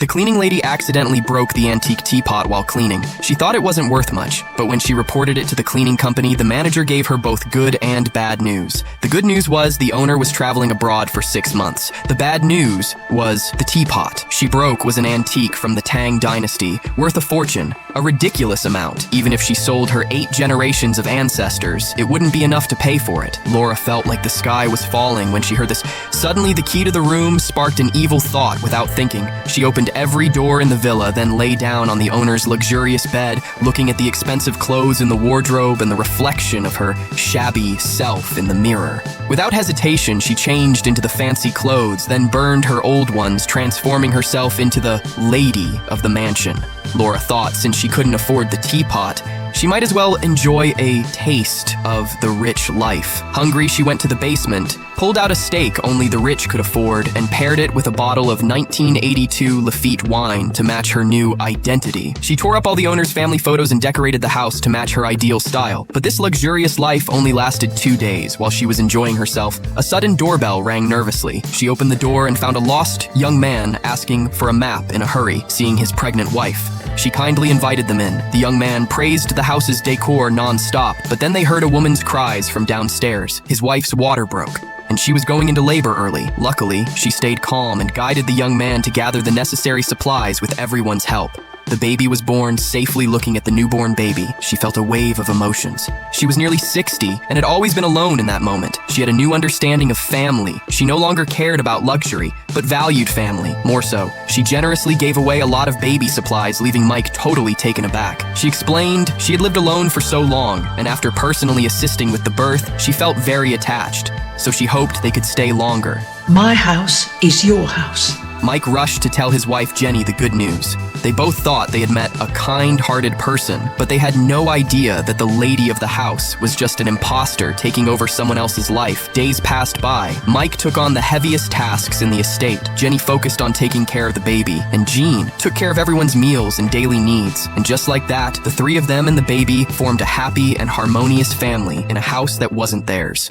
The cleaning lady accidentally broke the antique teapot while cleaning. She thought it wasn't worth much, but when she reported it to the cleaning company, the manager gave her both good and bad news. The good news was the owner was traveling abroad for 6 months. The bad news was the teapot she broke was an antique from the Tang dynasty, worth a fortune, a ridiculous amount. Even if she sold her 8 generations of ancestors, it wouldn't be enough to pay for it. Laura felt like the sky was falling when she heard this. Suddenly, the key to the room sparked an evil thought without thinking. She opened every door in the villa, then lay down on the owner's luxurious bed, looking at the expensive clothes in the wardrobe and the reflection of her shabby self in the mirror. Without hesitation, she changed into the fancy clothes, then burned her old ones, transforming herself into the lady of the mansion. Laura thought since she couldn't afford the teapot, she might as well enjoy a taste of the rich life. Hungry, she went to the basement, pulled out a steak only the rich could afford, and paired it with a bottle of 1982 Lafite wine to match her new identity. She tore up all the owner's family photos and decorated the house to match her ideal style. But this luxurious life only lasted 2 days. While she was enjoying herself, a sudden doorbell rang nervously. She opened the door and found a lost young man asking for a map in a hurry, seeing his pregnant wife. She kindly invited them in. The young man praised the house's decor non-stop, but then they heard a woman's cries from downstairs. His wife's water broke, and she was going into labor early. Luckily, she stayed calm and guided the young man to gather the necessary supplies with everyone's help. The baby was born safely. Looking at the newborn baby, she felt a wave of emotions. She was nearly 60 and had always been alone in that moment. She had a new understanding of family. She no longer cared about luxury, but valued family. More so, she generously gave away a lot of baby supplies, leaving Mike totally taken aback. She explained she had lived alone for so long, and after personally assisting with the birth, she felt very attached, so she hoped they could stay longer. My house is your house. Mike rushed to tell his wife Jenny the good news. They both thought they had met a kind-hearted person, but they had no idea that the lady of the house was just an imposter taking over someone else's life. Days passed by. Mike took on the heaviest tasks in the estate. Jenny focused on taking care of the baby, and Jean took care of everyone's meals and daily needs. And just like that, the 3 of them and the baby formed a happy and harmonious family in a house that wasn't theirs.